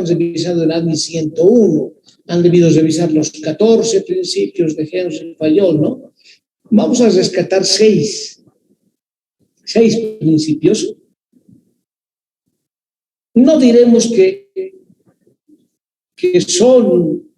revisado el ADNI 101, han debido revisar los 14 principios de Henry Fayol, ¿no? Vamos a rescatar seis principios. No diremos que son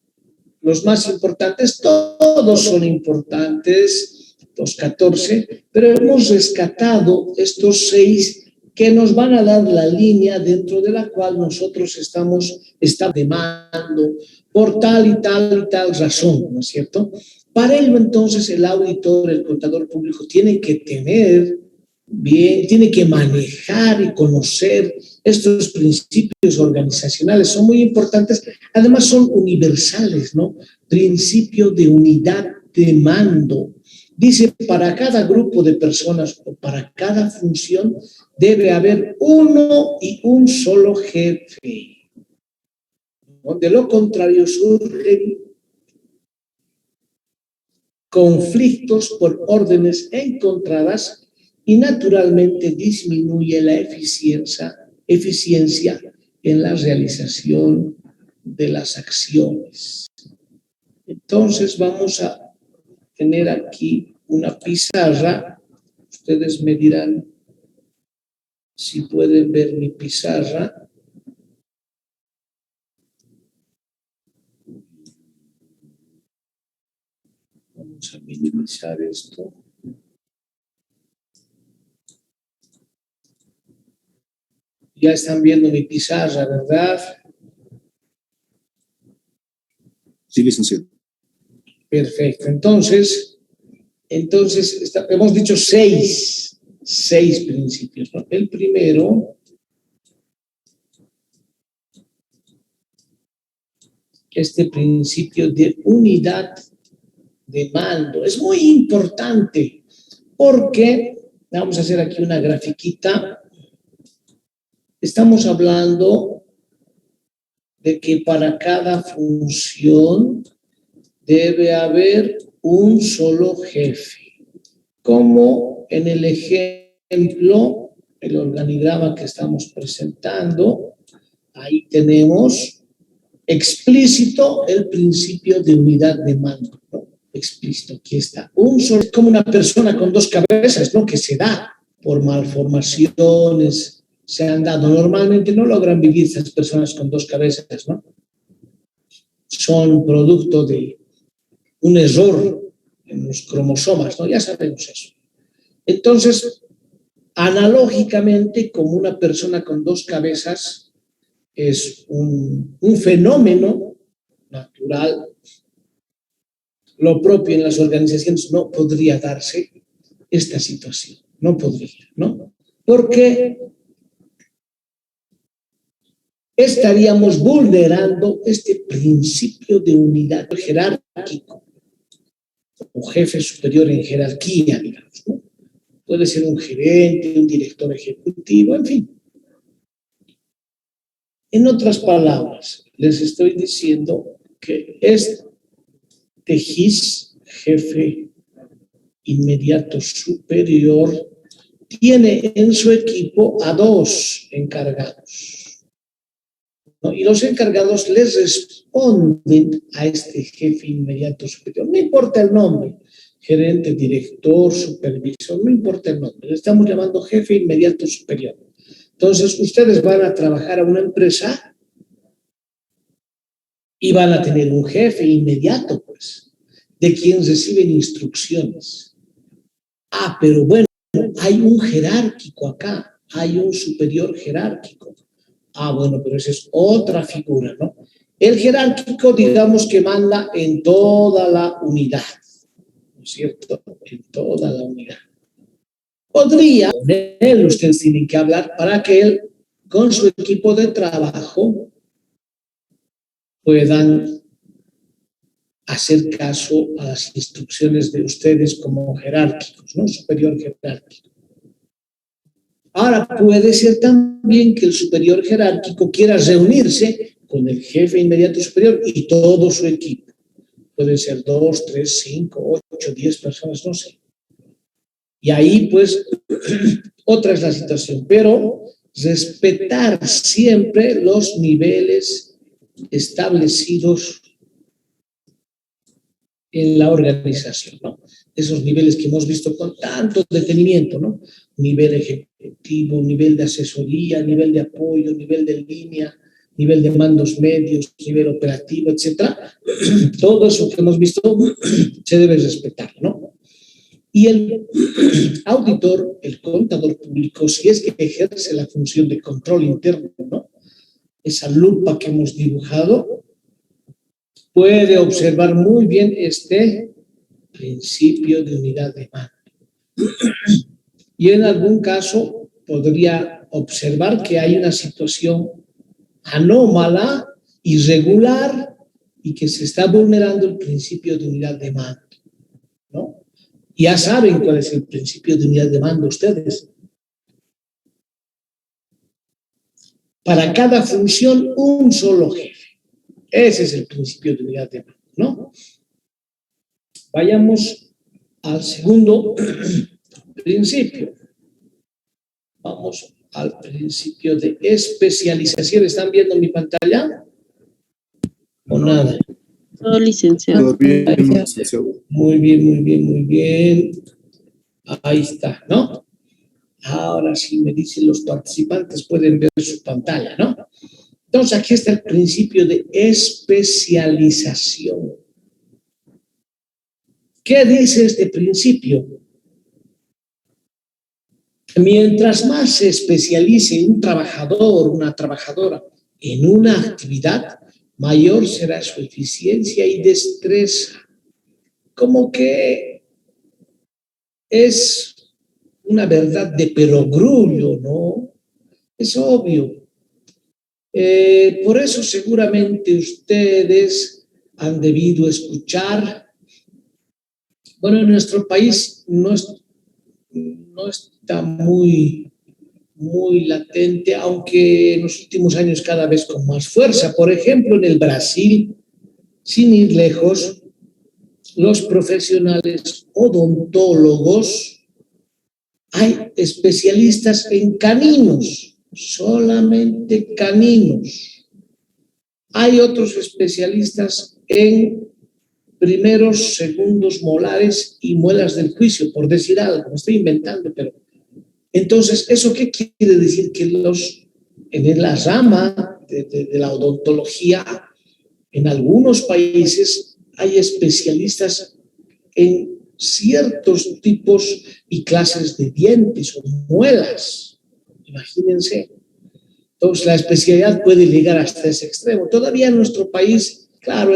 los más importantes, todos son importantes, los 14, pero hemos rescatado estos 6 que nos van a dar la línea dentro de la cual nosotros estamos demandando por tal y tal razón, ¿no es cierto? Para ello, entonces, el auditor, el contador público, tiene que tener bien, tiene que manejar y conocer estos principios organizacionales. Son muy importantes, además son universales, ¿no? Principio de unidad de mando. Dice, para cada grupo de personas o para cada función debe haber uno y un solo jefe. De lo contrario surgen conflictos por órdenes encontradas y naturalmente disminuye la eficiencia en la realización de las acciones. Entonces vamos a tener aquí una pizarra. Ustedes me dirán si pueden ver mi pizarra. Vamos a minimizar esto. Ya están viendo mi pizarra, ¿verdad? Sí, licenciado. Perfecto. Entonces hemos dicho seis principios, ¿no? El primero este principio de unidad de mando. Es muy importante porque, vamos a hacer aquí una grafiquita, estamos hablando de que para cada función debe haber un solo jefe. Como en el ejemplo, el organigrama que estamos presentando, ahí tenemos explícito el principio de unidad de mando, ¿no? Explícito, aquí está. Un solo, es como una persona con dos cabezas, ¿no? Que se da por malformaciones, se han dado. Normalmente no logran vivir esas personas con dos cabezas, ¿no? Son producto de un error en los cromosomas, ¿no? Ya sabemos eso. Entonces, analógicamente, como una persona con dos cabezas es un fenómeno natural, lo propio en las organizaciones no podría darse esta situación, no podría, ¿no? Porque estaríamos vulnerando este principio de unidad jerárquico o jefe superior en jerarquía, digamos, ¿no? Puede ser un gerente, un director ejecutivo, en fin. En otras palabras, les estoy diciendo que este GIS, jefe inmediato superior, tiene en su equipo a 2 encargados, ¿no? Y los encargados les responden a este jefe inmediato superior. No importa el nombre, gerente, director, supervisor, no importa el nombre, le estamos llamando jefe inmediato superior. Entonces, ustedes van a trabajar a una empresa y van a tener un jefe inmediato, pues, de quien reciben instrucciones. Ah, pero bueno, hay un jerárquico acá, hay un superior jerárquico. Ah, bueno, pero esa es otra figura, ¿no? El jerárquico, digamos que manda en toda la unidad, ¿no es cierto? En toda la unidad. Podría, con él ustedes tienen que hablar para que él, con su equipo de trabajo, puedan hacer caso a las instrucciones de ustedes como jerárquicos, ¿no? Superior jerárquico. Ahora, puede ser también que el superior jerárquico quiera reunirse con el jefe inmediato superior y todo su equipo. Pueden ser 2, 3, 5, 8, 10 personas, no sé. Y ahí, pues, otra es la situación, pero respetar siempre los niveles establecidos en la organización, ¿no? Esos niveles que hemos visto con tanto detenimiento, ¿no? Nivel ejecutivo, nivel de asesoría, nivel de apoyo, nivel de línea, nivel de mandos medios, nivel operativo, etcétera. Todo eso que hemos visto se debe respetar, ¿no? Y el auditor, el contador público, si es que ejerce la función de control interno, ¿no? Esa lupa que hemos dibujado, puede observar muy bien este principio de unidad de mando. Y en algún caso podría observar que hay una situación anómala, irregular, y que se está vulnerando el principio de unidad de mando, ¿no? Ya saben cuál es el principio de unidad de mando ustedes. Para cada función, un solo jefe. Ese es el principio de unidad de mando, ¿no? Vayamos al segundo principio. Vamos al principio de especialización. ¿Están viendo mi pantalla? ¿O nada? Todo licenciado. Todavía no, licenciado. Muy bien, muy bien, muy bien. Ahí está, ¿no? Ahora sí me dicen los participantes, pueden ver su pantalla, ¿no? Entonces aquí está el principio de especialización. ¿Qué dice este principio? Mientras más se especialice un trabajador, una trabajadora en una actividad, mayor será su eficiencia y destreza. Como que es una verdad de perogrullo, ¿no? Es obvio. Por eso seguramente ustedes han debido escuchar, bueno, en nuestro país no está muy latente, aunque en los últimos años cada vez con más fuerza. Por ejemplo, en el Brasil, sin ir lejos, los profesionales odontólogos, hay especialistas en caninos, solamente caninos. Hay otros especialistas en primeros, segundos molares y muelas del juicio, por decir algo, me estoy inventando, pero entonces, ¿eso qué quiere decir? Que en la rama de la odontología, en algunos países hay especialistas en ciertos tipos y clases de dientes o muelas. Imagínense. Entonces, la especialidad puede llegar hasta ese extremo. Todavía en nuestro país, claro,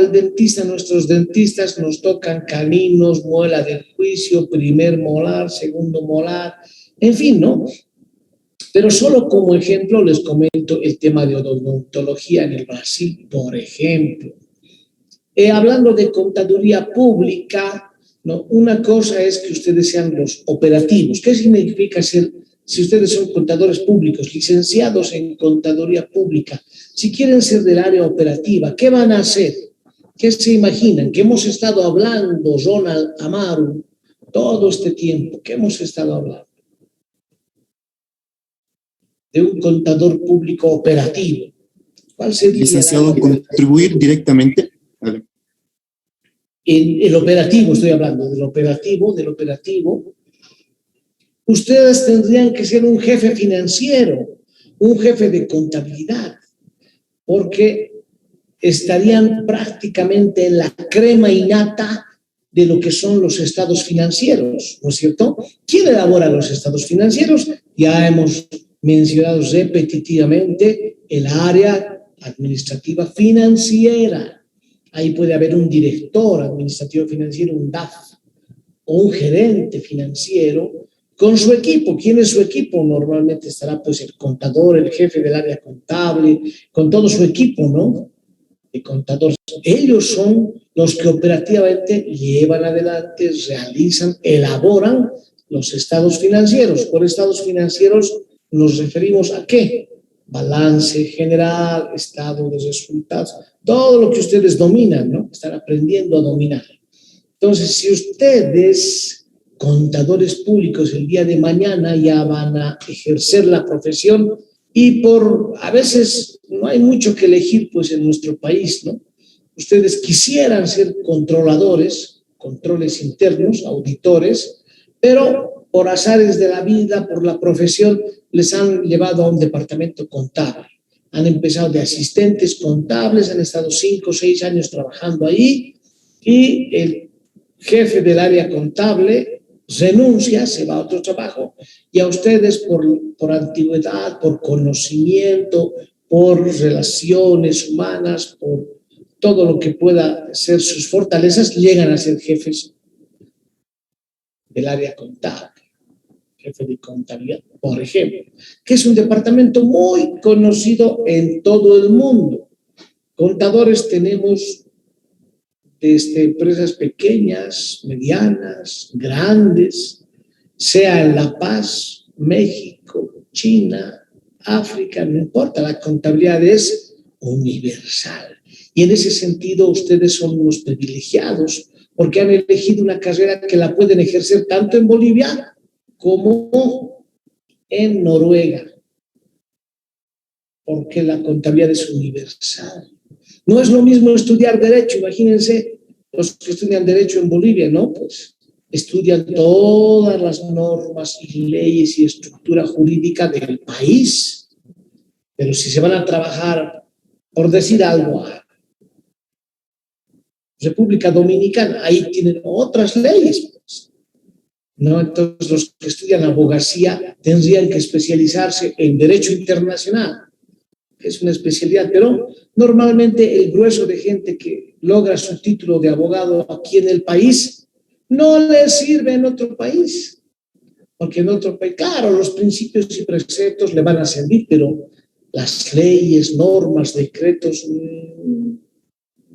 nuestros dentistas nos tocan caninos, muela del juicio, primer molar, segundo molar, en fin, ¿no? Pero solo como ejemplo les comento el tema de odontología en el Brasil, por ejemplo. Hablando de contaduría pública, ¿no? Una cosa es que ustedes sean los operativos. ¿Qué significa ser, si ustedes son contadores públicos, licenciados en contaduría pública? Si quieren ser del área operativa, ¿qué van a hacer? ¿Qué se imaginan? ¿Qué hemos estado hablando, Ronald Amaru, todo este tiempo? ¿Qué hemos estado hablando? De un contador público operativo. ¿Cuál sería? Licenciado, contribuir directamente. Vale. El operativo, estoy hablando del operativo. Ustedes tendrían que ser un jefe financiero, un jefe de contabilidad, porque estarían prácticamente en la crema innata de lo que son los estados financieros, ¿no es cierto? ¿Quién elabora los estados financieros? Ya hemos mencionado repetitivamente el área administrativa financiera. Ahí puede haber un director administrativo financiero, un DAF, o un gerente financiero con su equipo. ¿Quién es su equipo? Normalmente estará pues el contador, el jefe del área contable, con todo su equipo, ¿no? De contadores. Ellos son los que operativamente llevan adelante, realizan, elaboran los estados financieros. Por estados financieros nos referimos a ¿qué? Balance general, estado de resultados, todo lo que ustedes dominan, ¿no? Están aprendiendo a dominar. Entonces, si ustedes, contadores públicos, el día de mañana ya van a ejercer la profesión y a veces no hay mucho que elegir pues en nuestro país, ¿no? Ustedes quisieran ser controladores, controles internos, auditores, pero por azares de la vida, por la profesión, les han llevado a un departamento contable. Han empezado de asistentes contables, han estado 5 o 6 años trabajando ahí y el jefe del área contable renuncia, se va a otro trabajo y a ustedes por antigüedad, por conocimiento, por relaciones humanas, por todo lo que pueda ser sus fortalezas, llegan a ser jefes del área contable, jefe de contabilidad, por ejemplo, que es un departamento muy conocido en todo el mundo. Contadores tenemos desde empresas pequeñas, medianas, grandes, sea en La Paz, México, China, África, no importa, la contabilidad es universal. Y en ese sentido ustedes son unos privilegiados porque han elegido una carrera que la pueden ejercer tanto en Bolivia como en Noruega, porque la contabilidad es universal. No es lo mismo estudiar Derecho, imagínense los que estudian Derecho en Bolivia, ¿no? Pues estudian todas las normas y leyes y estructura jurídica del país. Pero si se van a trabajar, por decir algo, a República Dominicana, ahí tienen otras leyes, pues, ¿no? Entonces los que estudian abogacía tendrían que especializarse en Derecho Internacional, que es una especialidad, pero normalmente el grueso de gente que logra su título de abogado aquí en el país no le sirve en otro país, porque en otro país, claro, los principios y preceptos le van a servir, pero las leyes, normas, decretos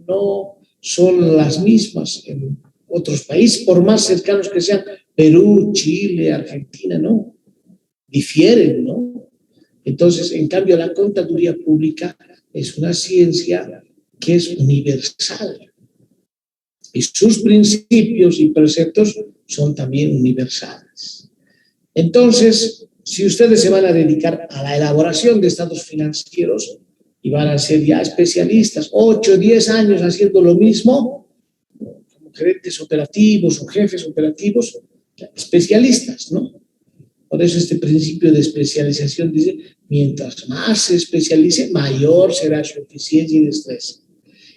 no son las mismas en otros países, por más cercanos que sean, Perú, Chile, Argentina, no, difieren, ¿no? Entonces, en cambio, la contaduría pública es una ciencia que es universal y sus principios y preceptos son también universales. Entonces, si ustedes se van a dedicar a la elaboración de estados financieros y van a ser ya especialistas, 8 o 10 años haciendo lo mismo, como gerentes operativos o jefes operativos, especialistas, ¿no? Por eso este principio de especialización dice, mientras más se especialice, mayor será su eficiencia y destreza.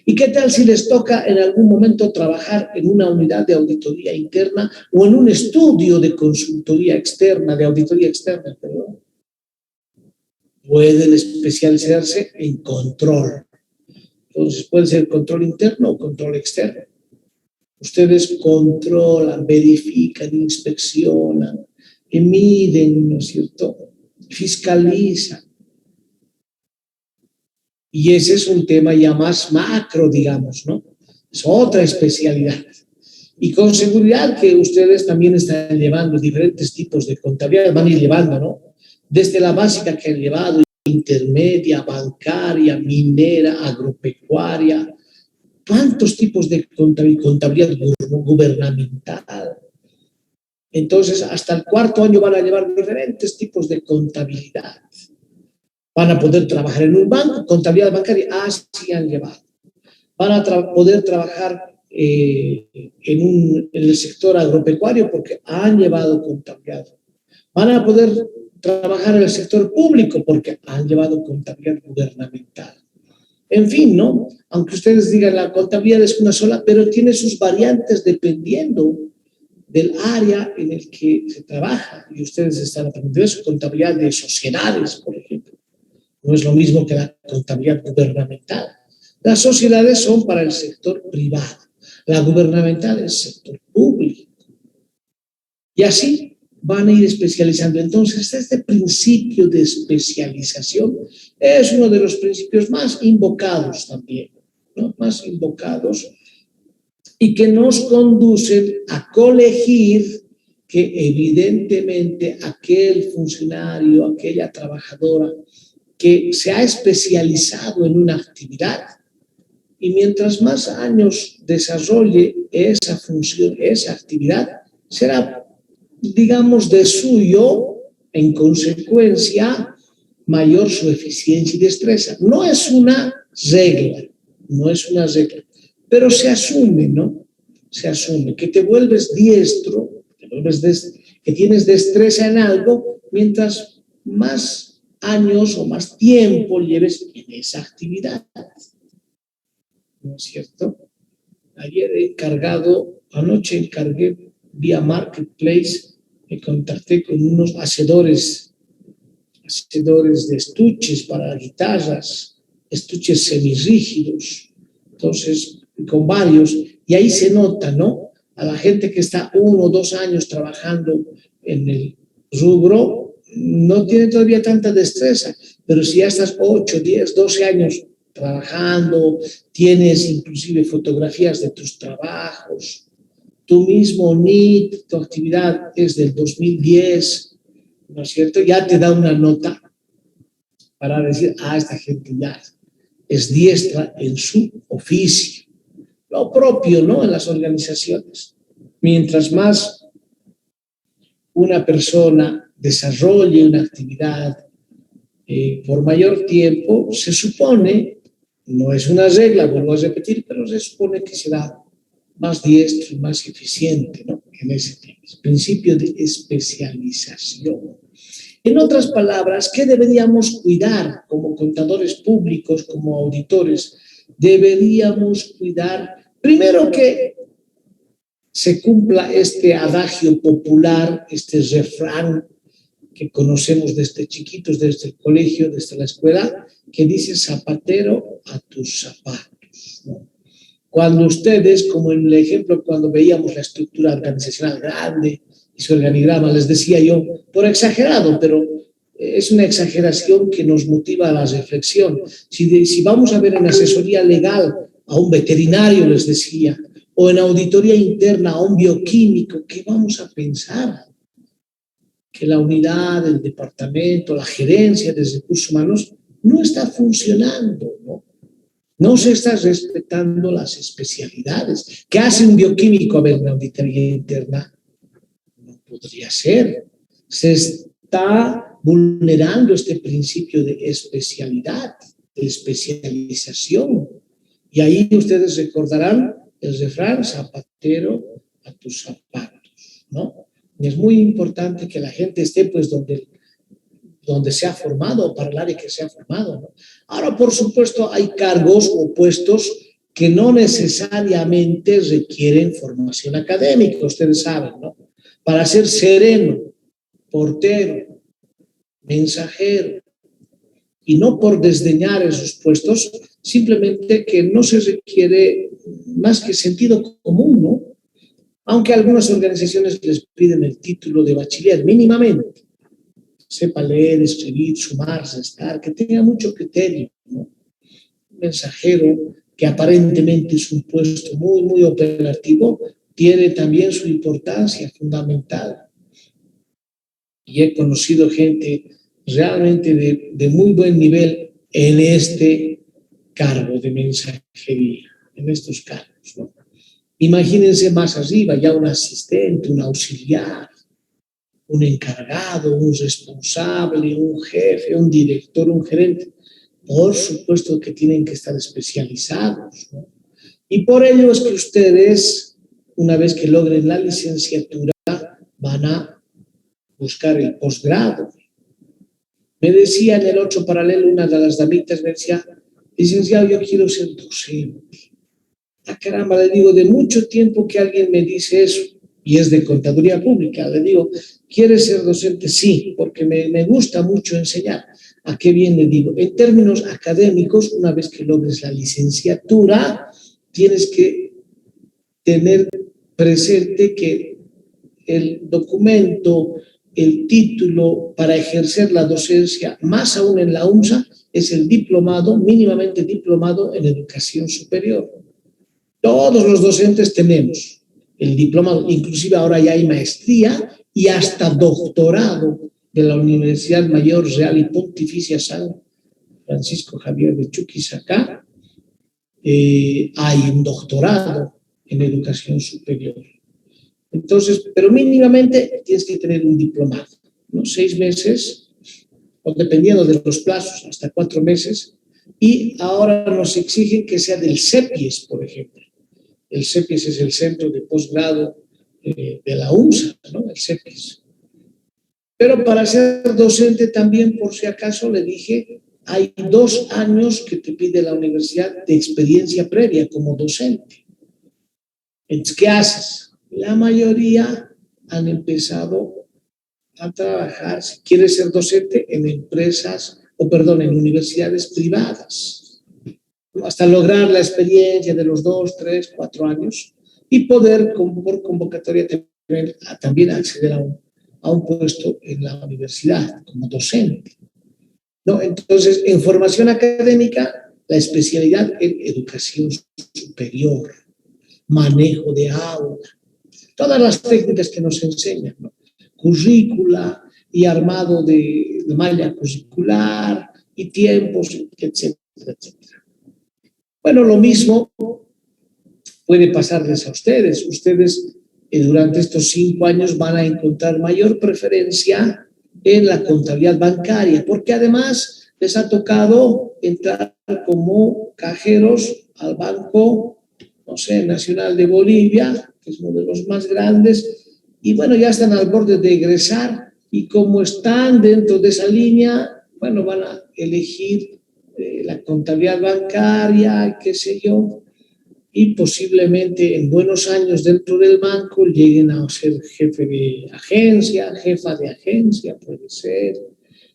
¿Y qué tal si les toca en algún momento trabajar en una unidad de auditoría interna o en un estudio de consultoría externa, de auditoría externa, perdón? Pueden especializarse en control. Entonces puede ser control interno o control externo. Ustedes controlan, verifican, inspeccionan, miden, ¿no es cierto? Fiscalizan. Y ese es un tema ya más macro, digamos, ¿no? Es otra especialidad. Y con seguridad que ustedes también están llevando diferentes tipos de contabilidad, van a ir llevando, ¿no? Desde la básica que han llevado, intermedia, bancaria, minera, agropecuaria, ¿cuántos tipos de contabilidad gubernamental? Entonces, hasta el 4º año van a llevar diferentes tipos de contabilidad. Van a poder trabajar en un banco, contabilidad bancaria, sí han llevado. Van a poder trabajar en el sector agropecuario porque han llevado contabilidad. Van a poder trabajar en el sector público porque han llevado contabilidad gubernamental. En fin, ¿no? Aunque ustedes digan la contabilidad es una sola, pero tiene sus variantes dependiendo del área en el que se trabaja. Y ustedes están aprendiendo eso, contabilidad de sociedades, por ejemplo. No es lo mismo que la contabilidad gubernamental. Las sociedades son para el sector privado, la gubernamental es el sector público. Y así van a ir especializando. Entonces, este principio de especialización es uno de los principios más invocados también, ¿no? Más invocados y que nos conducen a colegir que evidentemente aquel funcionario, aquella trabajadora que se ha especializado en una actividad y mientras más años desarrolle esa función, esa actividad, será, digamos, de suyo, en consecuencia, mayor su eficiencia y destreza. No es una regla, no es una regla, pero se asume, ¿no? Se asume que te vuelves diestro, que tienes destreza en algo, mientras más años o más tiempo lleves en esa actividad. ¿No es cierto? Ayer anoche encargué vía Marketplace, me contacté con unos hacedores de estuches para guitarras, estuches semirrígidos, entonces, con varios, y ahí se nota, ¿no? A la gente que está 1 o 2 años trabajando en el rubro, no tiene todavía tanta destreza, pero si ya estás 8, 10, 12 años trabajando, tienes inclusive fotografías de tus trabajos, tú mismo, NIT, tu actividad es del 2010, ¿no es cierto? Ya te da una nota para decir, esta gente ya es diestra en su oficio. Lo propio, ¿no? En las organizaciones. Mientras más una persona desarrolle una actividad por mayor tiempo, se supone, no es una regla, vuelvo a repetir, pero se supone que será más diestro y más eficiente, ¿no? En ese tema. Principio de especialización. En otras palabras, ¿qué deberíamos cuidar como contadores públicos, como auditores? Deberíamos cuidar, primero, que se cumpla este adagio popular, este refrán que conocemos desde chiquitos, desde el colegio, desde la escuela, que dice zapatero a tus zapatos, ¿no? Cuando ustedes, como en el ejemplo, cuando veíamos la estructura organizacional grande y su organigrama, les decía yo, por exagerado, pero es una exageración que nos motiva a la reflexión. Si vamos a ver en asesoría legal a un veterinario, les decía, o en auditoría interna a un bioquímico, ¿qué vamos a pensar? Que la unidad, el departamento, la gerencia de recursos humanos no está funcionando, ¿no? No se están respetando las especialidades. ¿Qué hace un bioquímico a ver en auditoría interna? No podría ser. Se está vulnerando este principio de especialidad, de especialización. Y ahí ustedes recordarán el refrán, zapatero a tus zapatos, ¿no? Y es muy importante que la gente esté pues donde se ha formado, para el área que se ha formado, ¿no? Ahora, por supuesto, hay cargos o puestos que no necesariamente requieren formación académica, ustedes saben, ¿no? Para ser sereno, portero, mensajero, y no por desdeñar esos puestos, simplemente que no se requiere más que sentido común, ¿no? Aunque algunas organizaciones les piden el título de bachiller, mínimamente. Sepa leer, escribir, sumar, restar, que tenga mucho criterio, ¿no? Un mensajero que aparentemente es un puesto muy, muy operativo, tiene también su importancia fundamental. Y he conocido gente realmente de muy buen nivel en este cargo de mensajería, en estos cargos, ¿no? Imagínense más arriba, ya un asistente, un auxiliar, un encargado, un responsable, un jefe, un director, un gerente. Por supuesto que tienen que estar especializados, ¿no? Y por ello es que ustedes, una vez que logren la licenciatura, van a buscar el posgrado. Me decía en el otro paralelo, una de las damitas me decía, licenciado, yo quiero ser docente. Caramba, le digo, de mucho tiempo que alguien me dice eso, y es de contaduría pública. Le digo, ¿quieres ser docente? Sí, porque me gusta mucho enseñar. ¿A qué bien le digo? En términos académicos, una vez que logres la licenciatura, tienes que tener presente que el documento, el título para ejercer la docencia, más aún en la UNSA, es el diplomado, mínimamente diplomado en educación superior. Todos los docentes tenemos el diplomado, inclusive ahora ya hay maestría y hasta doctorado de la Universidad Mayor Real y Pontificia San Francisco Javier de Chuquisaca. Hay un doctorado en educación superior. Entonces, pero mínimamente tienes que tener un diplomado, ¿no? 6 meses o dependiendo de los plazos, hasta 4 meses, y ahora nos exigen que sea del CEPIES, por ejemplo. El CEPIES es el Centro de Posgrado de la UNSA, ¿no? El CEPIES. Pero para ser docente también, por si acaso, le dije, hay 2 años que te pide la universidad de experiencia previa como docente. Entonces, ¿qué haces? La mayoría han empezado a trabajar, si quieres ser docente, en empresas, en universidades privadas, hasta lograr la experiencia de los 2, 3, 4 años y poder, por convocatoria, también acceder a un puesto en la universidad como docente, ¿no? Entonces, en formación académica, la especialidad en educación superior, manejo de aula, todas las técnicas que nos enseñan, ¿no? Currícula y armado de malla curricular y tiempos, etcétera, etcétera. Bueno, lo mismo puede pasarles a ustedes. Ustedes durante estos 5 años van a encontrar mayor preferencia en la contabilidad bancaria, porque además les ha tocado entrar como cajeros al Banco, no sé, Nacional de Bolivia, que es uno de los más grandes, y bueno, ya están al borde de egresar, y como están dentro de esa línea, bueno, van a elegir la contabilidad bancaria, qué sé yo, y posiblemente en buenos años dentro del banco lleguen a ser jefe de agencia, jefa de agencia, puede ser,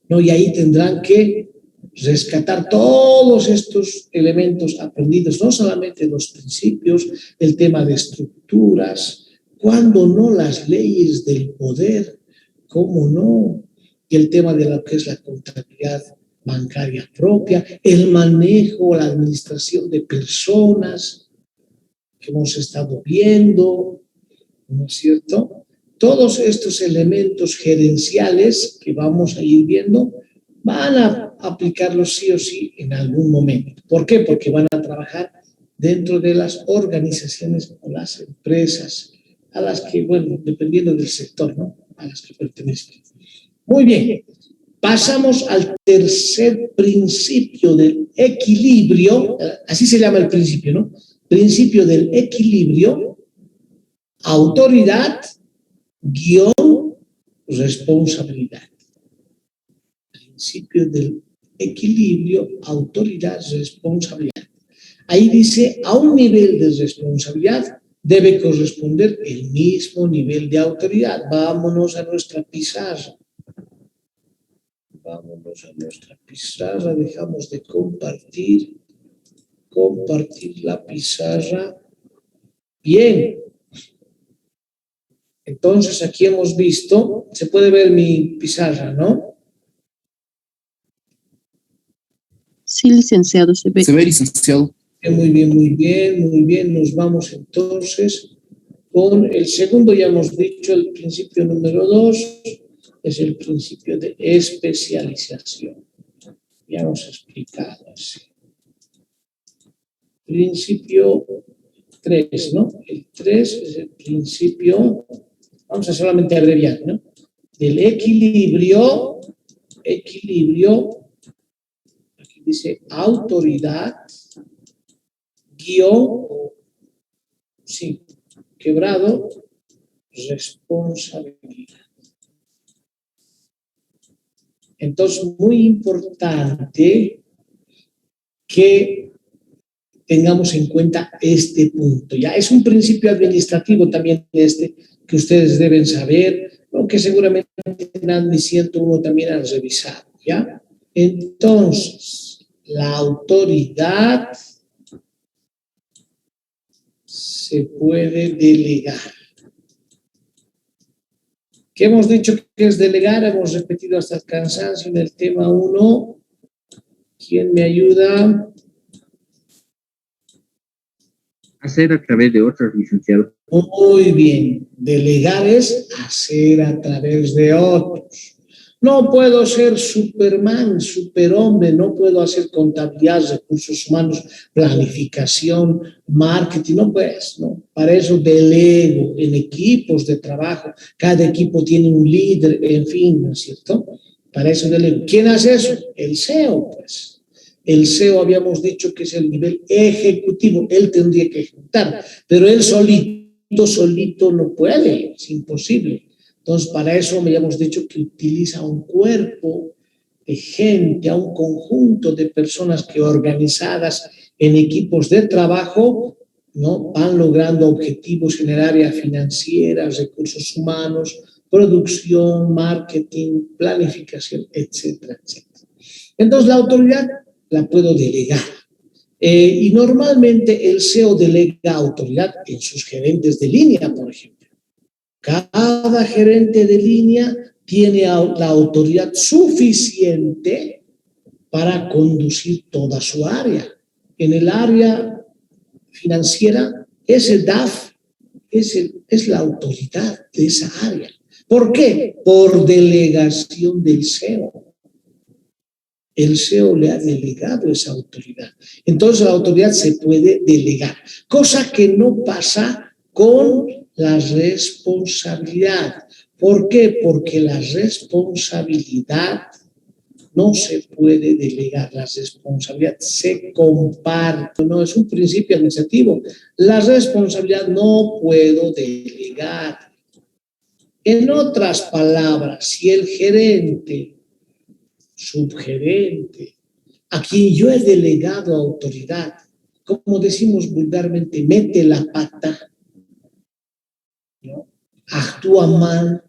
¿no? Y ahí tendrán que rescatar todos estos elementos aprendidos, no solamente los principios, el tema de estructuras, cuando no las leyes del poder, cómo no, y el tema de lo que es la contabilidad bancaria propia, el manejo, la administración de personas, que hemos estado viendo, ¿no es cierto? Todos estos elementos gerenciales que vamos a ir viendo van a aplicarlos sí o sí en algún momento. ¿Por qué? Porque van a trabajar dentro de las organizaciones o las empresas a las que, bueno, dependiendo del sector, ¿no? A las que pertenecen. Muy bien. Pasamos al tercer principio del equilibrio, así se llama el principio, ¿no? Principio del equilibrio, autoridad, responsabilidad. Principio del equilibrio, autoridad, responsabilidad. Ahí dice, a un nivel de responsabilidad debe corresponder el mismo nivel de autoridad. Vámonos a nuestra pizarra. Vámonos a nuestra pizarra, dejamos de compartir la pizarra. Bien. Entonces aquí hemos visto, se puede ver mi pizarra, ¿no? Sí, licenciado, se ve. Se ve, licenciado. Muy bien, muy bien, muy bien. Nos vamos entonces con el segundo, ya hemos dicho, el principio número 2, es el principio de especialización. Ya hemos explicado así. Principio 3, ¿no? El 3 es el principio, vamos a solamente abreviar, ¿no? Del equilibrio, aquí dice autoridad, quebrado, responsabilidad. Entonces, muy importante que tengamos en cuenta este punto. Ya es un principio administrativo también que ustedes deben saber, aunque seguramente en admisión uno también ha revisado, ¿ya? Entonces, la autoridad se puede delegar. ¿Qué hemos dicho que es delegar? Hemos repetido hasta el cansancio en el tema 1. ¿Quién me ayuda? Hacer a través de otros, licenciado. Muy bien. Delegar es hacer a través de otros. No puedo ser Superman, superhombre, no puedo hacer contabilidad, recursos humanos, planificación, marketing, no puedes, ¿no? Para eso delego en equipos de trabajo, cada equipo tiene un líder, en fin, ¿no es cierto? Para eso delego. ¿Quién hace eso? El CEO, pues. El CEO habíamos dicho que es el nivel ejecutivo, él tendría que ejecutar, pero él solito no puede, es imposible. Entonces, para eso habíamos dicho que utiliza un cuerpo de gente, a un conjunto de personas que organizadas en equipos de trabajo, ¿no?, van logrando objetivos en el área financiera, recursos humanos, producción, marketing, planificación, etcétera, etcétera. Entonces, la autoridad la puedo delegar. Y normalmente el CEO delega autoridad en sus gerentes de línea, por ejemplo. Cada gerente de línea tiene la autoridad suficiente para conducir toda su área. En el área financiera, ese DAF es la autoridad de esa área. ¿Por qué? Por delegación del CEO. El CEO le ha delegado esa autoridad. Entonces la autoridad se puede delegar, cosa que no pasa con la responsabilidad. ¿Por qué? Porque la responsabilidad no se puede delegar, la responsabilidad se comparte, no es un principio administrativo. La responsabilidad no puedo delegar. En otras palabras, si el gerente, subgerente, a quien yo he delegado autoridad, como decimos vulgarmente, mete la pata, ¿no?, actúa mal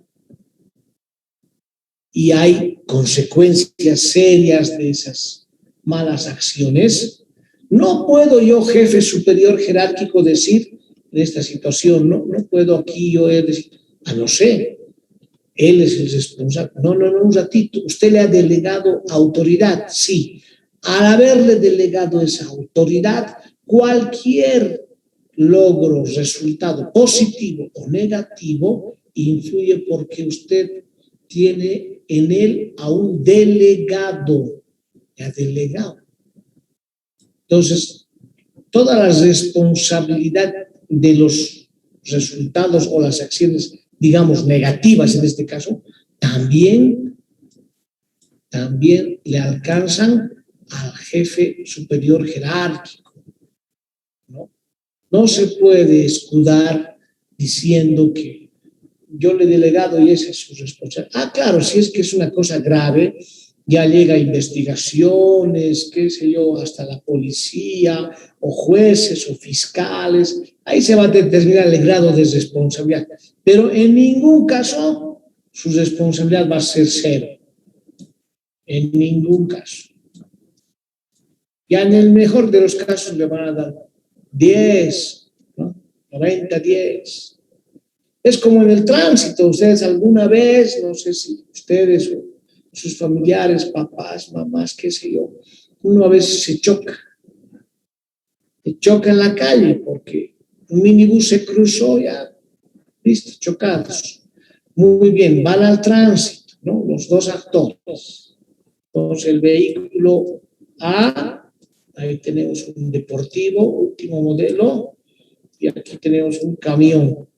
y hay consecuencias serias de esas malas acciones, no puedo yo, jefe superior jerárquico, decir en esta situación, no puedo aquí yo decir, no sé, él es el responsable. No, un ratito. Usted le ha delegado autoridad, sí. Al haberle delegado esa autoridad, cualquier logro, resultado positivo o negativo, influye porque usted tiene en él a un delegado. Le ha delegado. Entonces, toda la responsabilidad de los resultados o las acciones, digamos, negativas en este caso, también le alcanzan al jefe superior jerárquico, ¿no? No se puede escudar diciendo que yo le he delegado y esa es su responsabilidad. Claro, si es que es una cosa grave, ya llega a investigaciones, qué sé yo, hasta la policía, o jueces, o fiscales, ahí se va a determinar el grado de responsabilidad. Pero en ningún caso su responsabilidad va a ser cero. En ningún caso. Ya en el mejor de los casos le van a dar 10, ¿no? 90, 10. Es como en el tránsito. Ustedes alguna vez, no sé si ustedes o sus familiares, papás, mamás, qué sé yo, uno a veces se choca en la calle porque un minibús se cruzó, ya, listo, chocados. Muy bien, van al tránsito, ¿no?, los dos actores. Entonces el vehículo A, ahí tenemos un deportivo, último modelo, y aquí tenemos un camión.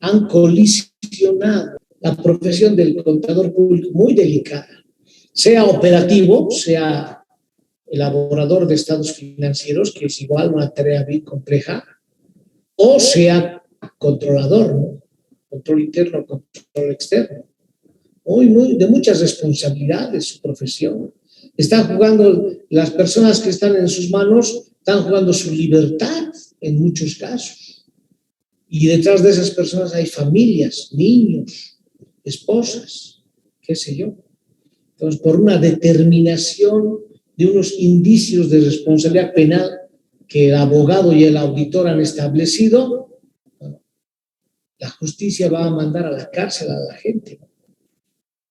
Han colisionado. La profesión del contador público muy delicada, sea operativo, sea elaborador de estados financieros, que es igual una tarea bien compleja, o sea controlador, ¿no?, control interno, control externo. De muchas responsabilidades su profesión. Están jugando, las personas que están en sus manos, están jugando su libertad en muchos casos. Y detrás de esas personas hay familias, niños, esposas, qué sé yo. Entonces, por una determinación de unos indicios de responsabilidad penal que el abogado y el auditor han establecido, bueno, la justicia va a mandar a la cárcel a la gente.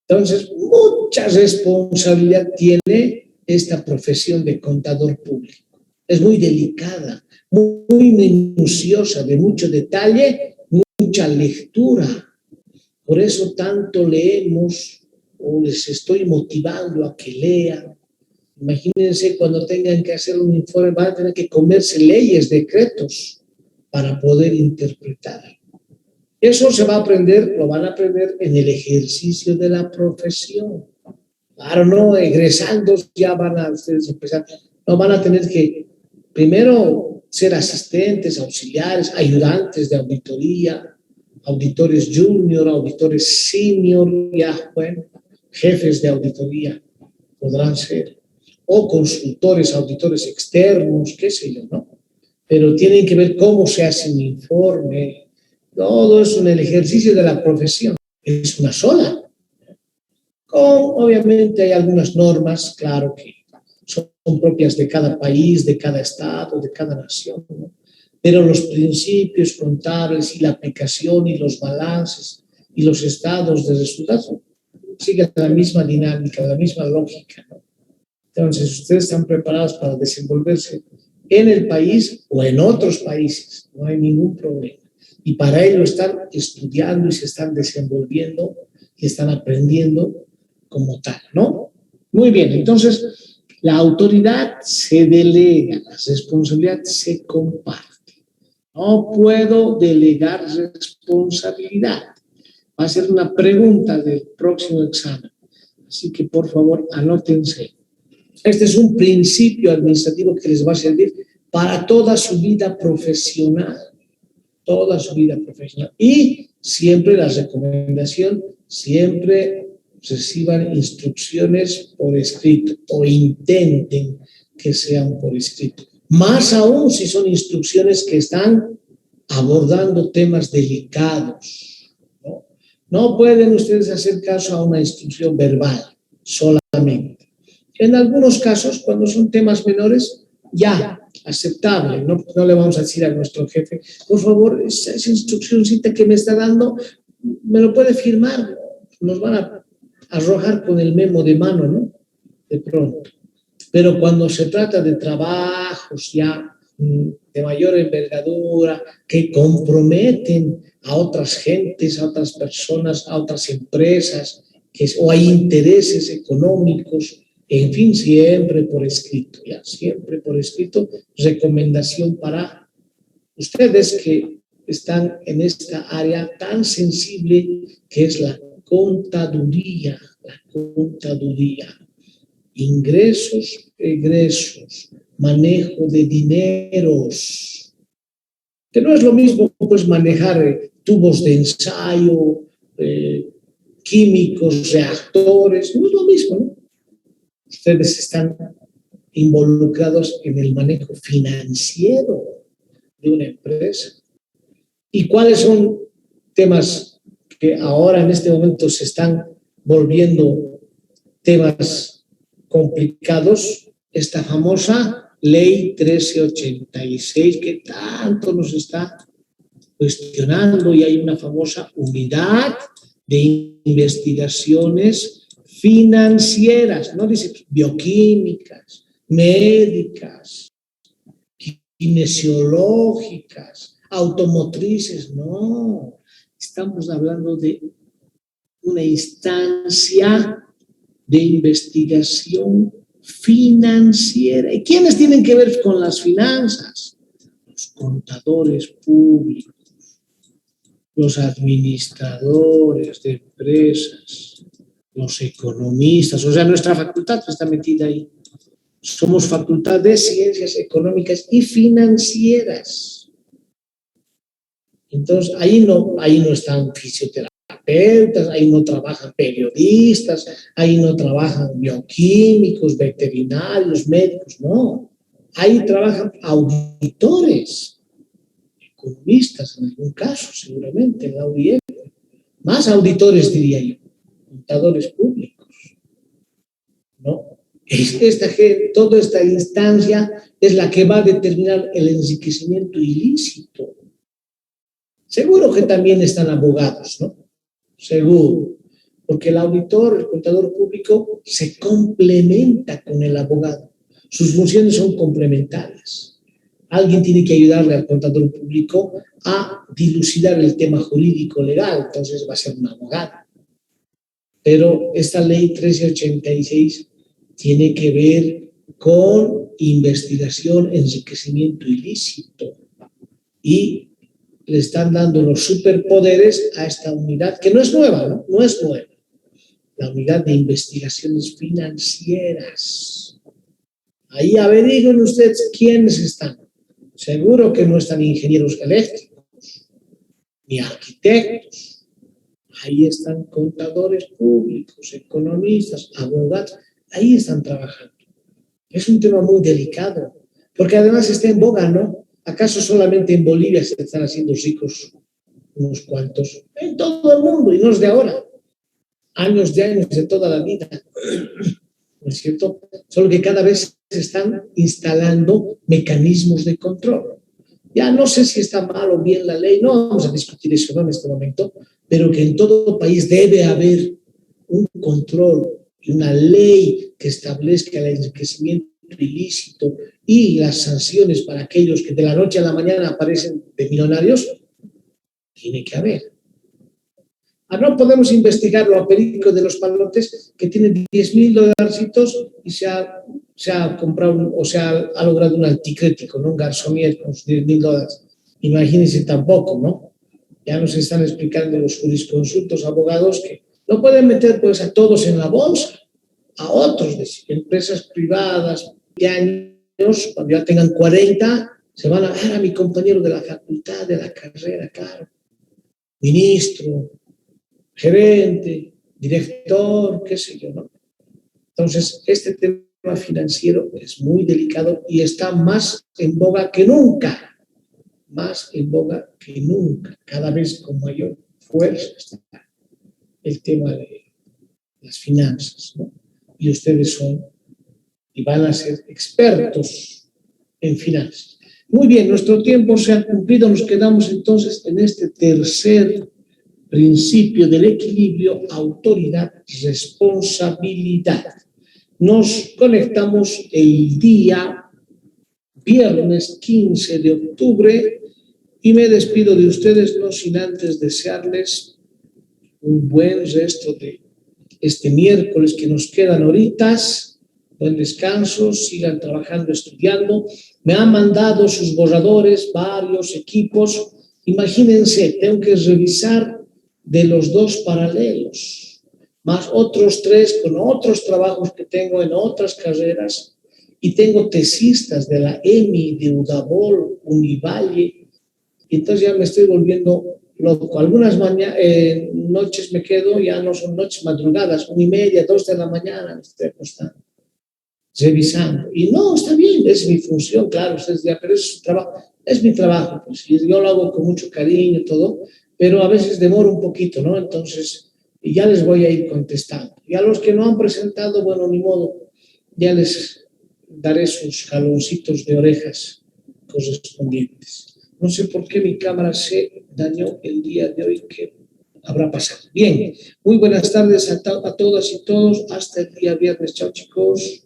Entonces, mucha responsabilidad tiene esta profesión de contador público. Es muy delicada, muy minuciosa, de mucho detalle, mucha lectura. Por eso tanto leemos, o les estoy motivando a que lean. Imagínense cuando tengan que hacer un informe, van a tener que comerse leyes, decretos, para poder interpretar. Eso se va a aprender, lo van a aprender en el ejercicio de la profesión. Claro, no egresando ya van a ustedes empezar, no van a tener que primero ser asistentes, auxiliares, ayudantes de auditoría, auditores junior, auditores senior, ya, bueno, jefes de auditoría podrán ser, o consultores, auditores externos, qué sé yo, ¿no? Pero tienen que ver cómo se hace un informe, todo eso en el ejercicio de la profesión. Es una sola. Obviamente hay algunas normas, claro, que son propias de cada país, de cada estado, de cada nación, ¿no? Pero los principios contables y la aplicación y los balances y los estados de resultados siguen la misma dinámica, la misma lógica, ¿no? Entonces, ustedes están preparados para desenvolverse en el país o en otros países, no hay ningún problema. Y para ello están estudiando y se están desenvolviendo y están aprendiendo como tal, ¿no? Muy bien, entonces la autoridad se delega, la responsabilidad se comparte. No puedo delegar responsabilidad. Va a ser una pregunta del próximo examen. Así que, por favor, anótense. Este es un principio administrativo que les va a servir para toda su vida profesional. Toda su vida profesional. Y siempre la recomendación, siempre reciban instrucciones por escrito o intenten que sean por escrito. Más aún si son instrucciones que están abordando temas delicados, ¿no? No pueden ustedes hacer caso a una instrucción verbal solamente. En algunos casos, cuando son temas menores, ya, aceptable. No le vamos a decir a nuestro jefe, por favor, esa instruccióncita que me está dando, me lo puede firmar. Nos van a arrojar con el memo de mano, ¿no? De pronto. Pero cuando se trata de trabajos ya de mayor envergadura, que comprometen a otras gentes, a otras personas, a otras empresas, o hay intereses económicos, en fin, siempre por escrito, ya, siempre por escrito, recomendación para ustedes que están en esta área tan sensible que es la contaduría, ingresos, egresos, manejo de dineros, que no es lo mismo pues manejar tubos de ensayo, químicos, reactores, no es lo mismo, ¿no? Ustedes están involucrados en el manejo financiero de una empresa. ¿Y cuáles son temas que ahora en este momento se están volviendo temas complicados? Esta famosa Ley 1386 que tanto nos está cuestionando, y hay una famosa unidad de investigaciones financieras, no dice bioquímicas, médicas, kinesiológicas, automotrices, no. Estamos hablando de una instancia de investigación financiera. ¿Y quiénes tienen que ver con las finanzas? Los contadores públicos, los administradores de empresas, los economistas, o sea, nuestra facultad está metida ahí. Somos facultad de ciencias económicas y financieras. Entonces, ahí no están fisioterapeutas, ahí no trabajan periodistas, ahí no trabajan bioquímicos, veterinarios, médicos, no. Ahí trabajan auditores, economistas en algún caso, seguramente, en la UIF. Más auditores, diría yo, contadores públicos, ¿no? Toda esta instancia es la que va a determinar el enriquecimiento ilícito. Seguro que también están abogados, ¿no? Seguro. Porque el auditor, el contador público, se complementa con el abogado. Sus funciones son complementarias. Alguien tiene que ayudarle al contador público a dilucidar el tema jurídico legal, entonces va a ser un abogado. Pero esta ley 1386 tiene que ver con investigación, enriquecimiento ilícito y le están dando los superpoderes a esta unidad, que no es nueva, ¿no? No es nueva. La unidad de investigaciones financieras. Ahí averigüen ustedes quiénes están. Seguro que no están ingenieros eléctricos, ni arquitectos. Ahí están contadores públicos, economistas, abogados. Ahí están trabajando. Es un tema muy delicado, porque además está en boga, ¿no? ¿Acaso solamente en Bolivia se están haciendo ricos unos cuantos? En todo el mundo, y no es de ahora. Años de toda la vida. ¿No es cierto? Solo que cada vez se están instalando mecanismos de control. Ya no sé si está mal o bien la ley, no vamos a discutir eso en este momento, pero que en todo país debe haber un control y una ley que establezca el enriquecimiento ilícito y las sanciones para aquellos que de la noche a la mañana aparecen de millonarios, tiene que haber. No podemos investigarlo a Perico de los Palotes, que tiene $10,000 y se ha comprado o se ha logrado un anticrético, ¿no? Un garzonier con sus $10,000. Imagínense tampoco, ¿no? Ya nos están explicando los jurisconsultos, abogados, que no pueden meter pues a todos en la bolsa, a otros, empresas privadas, de años, cuando ya tengan 40, se van a ver a mi compañero de la facultad, de la carrera, claro, ministro, gerente, director, qué sé yo, ¿no? Entonces, este tema financiero es muy delicado y está más en boga que nunca, más en boga que nunca, cada vez con mayor fuerza está el tema de las finanzas, ¿no? Y ustedes son y van a ser expertos en finanzas. Muy bien, nuestro tiempo se ha cumplido, nos quedamos entonces en este tercer principio del equilibrio, autoridad, responsabilidad. Nos conectamos el día viernes 15 de octubre y me despido de ustedes no sin antes desearles un buen resto de este miércoles que nos quedan horitas, buen descanso, sigan trabajando, estudiando. Me han mandado sus borradores, varios equipos. Imagínense, tengo que revisar de los 2 paralelos, más otros 3 con otros trabajos que tengo en otras carreras, y tengo tesistas de la EMI, de Udabol, Univalle, y entonces ya me estoy volviendo loco. Algunas noches me quedo, ya no son noches, madrugadas, 1:30, 2 de la mañana, me estoy acostando, revisando. Y no, está bien, es mi función, claro, ustedes dirán, pero es su trabajo, es mi trabajo, pues yo lo hago con mucho cariño y todo, pero a veces demora un poquito, ¿no? Entonces, ya les voy a ir contestando. Y a los que no han presentado, bueno, ni modo, ya les daré sus jaloncitos de orejas correspondientes. No sé por qué mi cámara se dañó el día de hoy, ¿qué habrá pasado? Bien, muy buenas tardes a todas y todos, hasta el día viernes. Chao, chicos.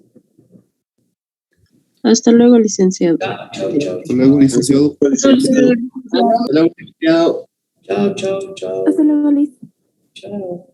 Hasta luego, licenciado. Chao. Hasta luego, licenciado. Hasta luego, licenciado. Chao. Hasta luego, Liz. Chao.